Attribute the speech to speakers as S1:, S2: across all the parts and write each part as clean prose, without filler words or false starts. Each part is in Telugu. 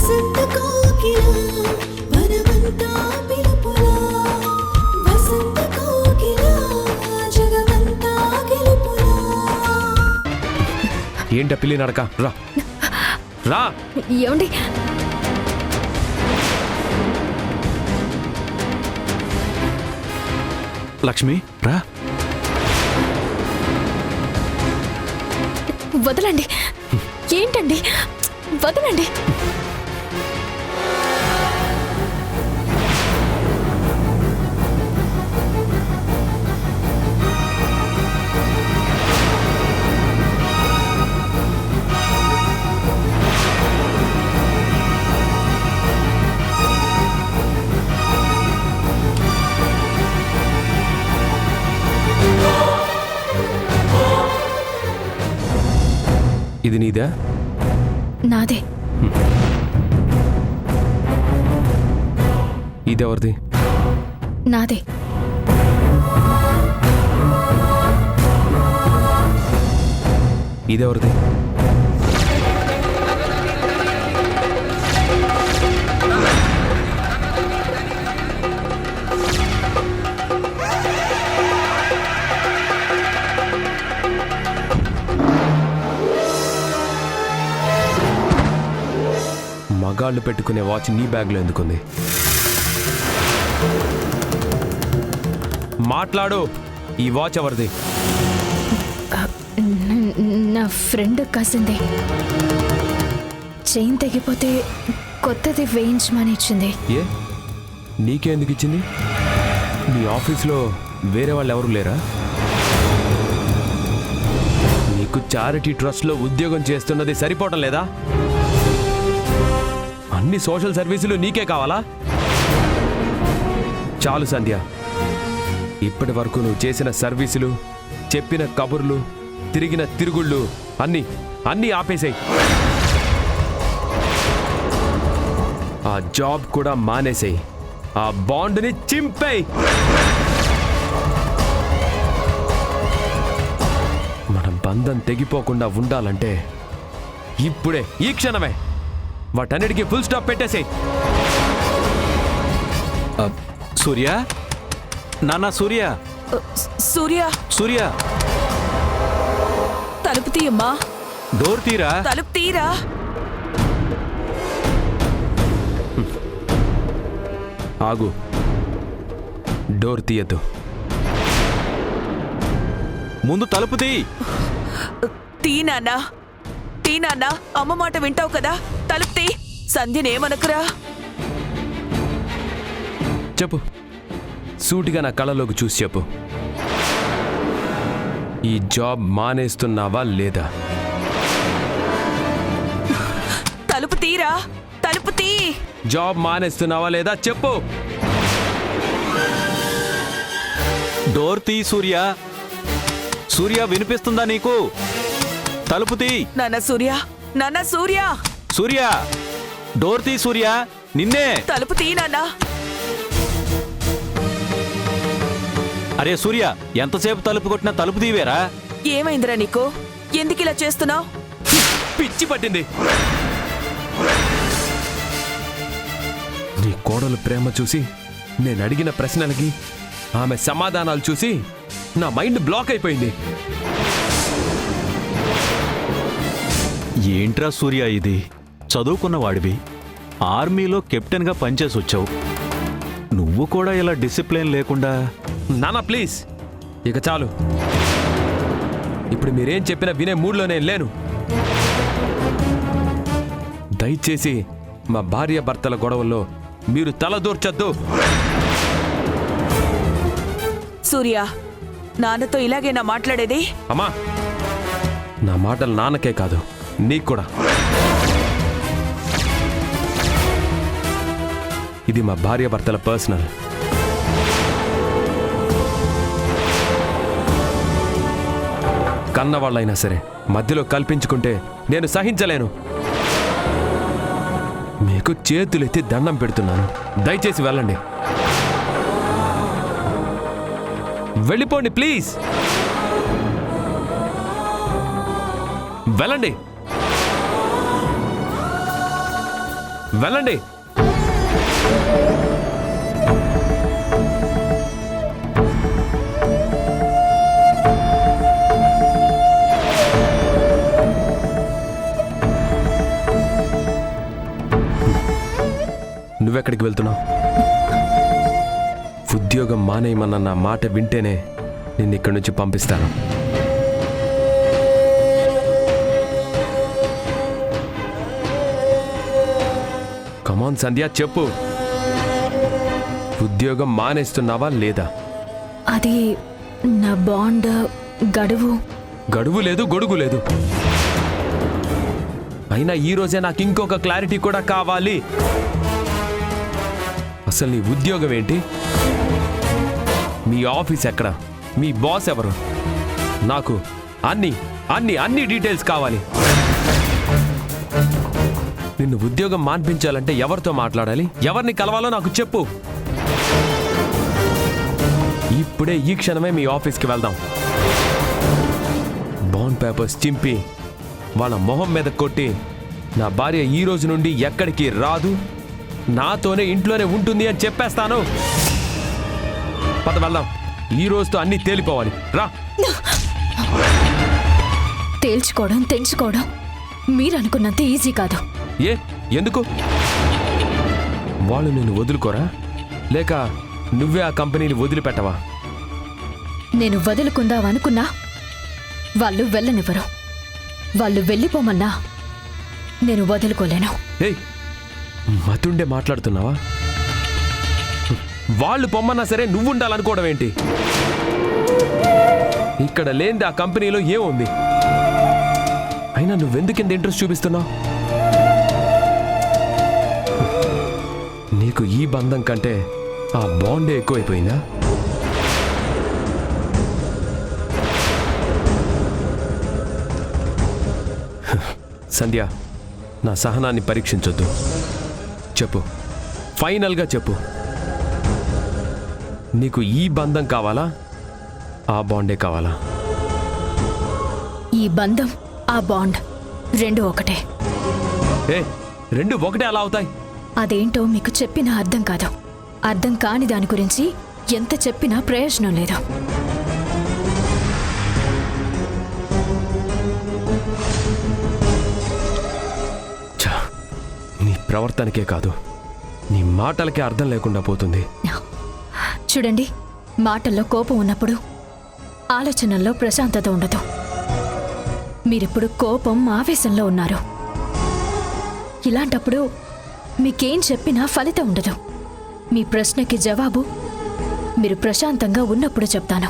S1: వసంత కోకిల వనమంతా పిలుపులా వసంత కోకిల జగమంతా గెలుపులా.
S2: ఏంట పిల్లి నడక? రా రా.
S3: ఏమండి?
S4: లక్ష్మి రా.
S3: వదలండి. ఏంటండి? వదలండి.
S2: ఇది నీదా?
S3: నాదే.
S2: ఇదెవరిది?
S3: నాదే.
S2: ఇదెవరిది? మగాళ్ళు పెట్టుకునే వాచ్ నీ బ్యాగ్లో ఎందుకుంది? మాట్లాడు. ఈ వాచ్ ఎవరిది?
S3: నా ఫ్రెండ్ కసింది. చైన్ తెగిపోతే కొత్తది వేయించమని ఇచ్చింది.
S2: ఏ నీకే ఎందుకు ఇచ్చింది? నీ ఆఫీస్లో వేరే వాళ్ళు ఎవరు లేరా? నీకు చారిటీ ట్రస్ట్లో ఉద్యోగం చేస్తున్నది సరిపోవటం లేదా? అన్ని సోషల్ సర్వీసులు నీకే కావాలా? చాలు సంధ్య. ఇప్పటి వరకు నువ్వు చేసిన సర్వీసులు, చెప్పిన కబుర్లు, తిరిగిన తిరుగుళ్ళు అన్నీ ఆపేసాయి. ఆ జాబ్ కూడా మానేసాయి. ఆ బాండ్ని చింపేయి. మన బంధం తెగిపోకుండా ఉండాలంటే ఇప్పుడే, ఈ క్షణమే వాటన్నిటికీ ఫుల్ స్టాప్ పెట్టేసేయ్.
S4: సూర్య, నాన్న సూర్య.
S5: సూర్య,
S4: సూర్య
S5: తలుపు తీయమ్మా.
S4: డోర్ తీరా.
S5: తలుపు తీరా.
S2: ఆగు. డోర్ తీయద్దు.
S4: ముందు తలుపు తీ.
S5: నాన్నా, తీ నాన్నా. అమ్మ మాట వింటావు కదా. తలుపు తీ. సంధ్యనేమనకురా.
S2: చెప్పు. సూటిగా నా కళ్ళలోకి చూసి చెప్పు. ఈ జాబ్ మానేస్తున్నావా లేదా?
S5: తలుపు తీరా. తలుపు తీ.
S2: జాబ్ మానేస్తున్నావా లేదా చెప్పు.
S4: డోర్ తీ సూర్య. సూర్య వినిపిస్తుందా నీకు? తలుపు తీ.
S5: నాన్న సూర్య, నాన్న సూర్య.
S4: సూర్య డోర్ తీ. సూర్య నిన్నే.
S5: తలుపు తీ నాన్నా.
S4: అరే సూర్య, ఎంతసేపు తలుపు కొట్టినా తలుపు తీవేరా?
S5: ఏమైందిరా నీకు? ఎందుకు ఇలా చేస్తున్నావు?
S2: పిచ్చి పట్టింది. నీ కోడలు ప్రేమ చూసి, నేను అడిగిన ప్రశ్నలకి ఆమె సమాధానాలు చూసి నా మైండ్ బ్లాక్ అయిపోయింది.
S4: ఏంట్రా సూర్య ఇది? చదువుకున్నవాడివి, ఆర్మీలో కెప్టెన్గా పనిచేసి వచ్చావు. నువ్వు కూడా ఇలా డిసిప్లిన్ లేకుండా.
S2: నానా ప్లీజ్, ఇక చాలు. ఇప్పుడు మీరేం చెప్పినా వినే మూడ్లో నేను లేను. దయచేసి మా భార్య భర్తల గొడవల్లో మీరు తలదూర్చొద్దు.
S5: సూర్య, నాన్నతో ఇలాగేనా మాట్లాడేది?
S2: అమ్మా, నా మాటలు నాన్నకే కాదు, నీకు కూడా. ఇది మా భార్య భర్తల పర్సనల్. కన్నవాళ్ళైనా సరే మధ్యలో కల్పించుకుంటే నేను సహించలేను. మీకు చేతులెత్తి దండం పెడుతున్నాను, దయచేసి వెళ్ళండి. వెళ్ళిపోండి ప్లీజ్. వెళ్ళండి. వెళ్ళండి. నువ్వెక్కడికి వెళ్తున్నావు? ఉద్యోగం మానేయమన్న నా మాట వింటేనే నిన్ను ఇక్కడి నుంచి పంపిస్తాను. కమాన్ సంధ్య, చెప్పు. ఉద్యోగం మానేస్తున్నావా లేదా?
S3: అది నా బాండ్
S2: గడువు లేదు, గొడుగు లేదు. అయినా ఈ రోజే నాకు ఇంకొక క్లారిటీ కూడా కావాలి. అసలు నీ ఉద్యోగం ఏంటి? మీ ఆఫీస్ ఎక్కడ? మీ బాస్ ఎవరు? నాకు అన్ని అన్ని అన్ని డీటెయిల్స్ కావాలి. నిన్ను ఉద్యోగం మాన్పించాలంటే ఎవరితో మాట్లాడాలి, ఎవరిని కలవాలో నాకు చెప్పు. ఇప్పుడే ఈ క్షణమే మీ ఆఫీస్కి వెళ్దాం. బాండ్ పేపర్స్ చింపి వాళ్ళ మొహం మీద కొట్టి నా భార్య ఈ రోజు నుండి ఎక్కడికి రాదు, నాతోనే ఇంట్లోనే ఉంటుంది అని చెప్పేస్తాను. పద వెళ్దాం. ఈ రోజుతో అన్నీ తేలిపోవాలి. రా.
S3: తేల్చుకోవడం తెంచుకోవడం మీరు అనుకున్నంత ఈజీ కాదు.
S2: ఎందుకు? వాళ్ళు నిన్ను వదులుకోరా, లేక నువ్వే ఆ కంపెనీని వదిలిపెట్టవా?
S3: నేను వదులుకుందామనుకున్నా వాళ్ళు వెళ్ళనివ్వరు. వాళ్ళు వెళ్ళిపోమన్నా నేను వదులుకోలేను.
S2: మతుండే మాట్లాడుతున్నావా? వాళ్ళు పొమ్మన్నా సరే నువ్వు ఉండాలనుకోవడం ఏంటి? ఇక్కడ లేనిది ఆ కంపెనీలో ఏముంది? అయినా నువ్వెందుకు ఇంత ఇంట్రెస్ట్ చూపిస్తున్నావు? నీకు ఈ బంధం కంటే ఆ బాండే ఎక్కువైపోయిందా? సంధ్య, నా సహనాన్ని పరీక్షించొద్దు. చెప్పు, ఫైనల్గా చెప్పు. నీకు ఈ బంధం కావాలా, ఆ బాండే కావాలా?
S3: ఈ బంధం ఆ బాండ్ రెండు ఒకటే.
S2: రెండు ఒకటే అలా అవుతాయి?
S3: అదేంటో మీకు చెప్పినా అర్థం కాదు. అర్థం కాని దాని గురించి ఎంత చెప్పినా ప్రయోజనం లేదు.
S2: నీ ప్రవర్తనకే కాదు, నీ మాటలకే అర్థం లేకుండా పోతుంది.
S3: చూడండి, మాటల్లో కోపం ఉన్నప్పుడు ఆలోచనల్లో ప్రశాంతత ఉండదు. మీరిప్పుడు కోపం ఆవేశంలో ఉన్నారు. ఇలాంటప్పుడు మీకేం చెప్పినా ఫలితం ఉండదు. మీ ప్రశ్నకి జవాబు మీరు ప్రశాంతంగా ఉన్నప్పుడు చెప్తాను.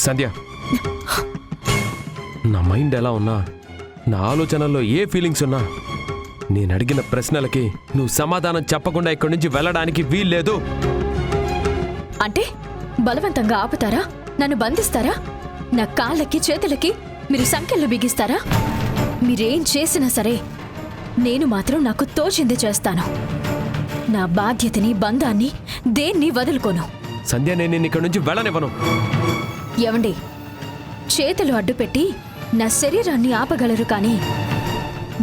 S2: సంధ్య, నా మైండ్ ఎలా ఉన్నా, నా ఆలోచనల్లో ఏ ఫీలింగ్స్ ఉన్నా, నేను అడిగిన ప్రశ్నలకి నువ్వు సమాధానం చెప్పకుండా ఇక్కడి నుంచి వెళ్ళడానికి వీల్లేదు.
S3: అంటే బలవంతంగా ఆపుతారా? నన్ను బంధిస్తారా? నా కాళ్ళకి చేతులకి మీరు సంకెళ్ళు బిగిస్తారా? మీరేం చేసినా సరే నేను మాత్రం నాకు తోచింది చేస్తాను. నా బాధ్యతని, బంధాన్ని దేన్ని వదులుకోను.
S2: సంధ్య, నేను ఇక్కడి నుంచి వెళ్ళనివ్వను.
S3: ఏవండి, చేతులు అడ్డుపెట్టి నా శరీరాన్ని ఆపగలరు, కానీ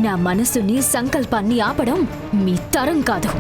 S3: నా మనసుని, సంకల్పాన్ని ఆపడం మీ తరం కాదు.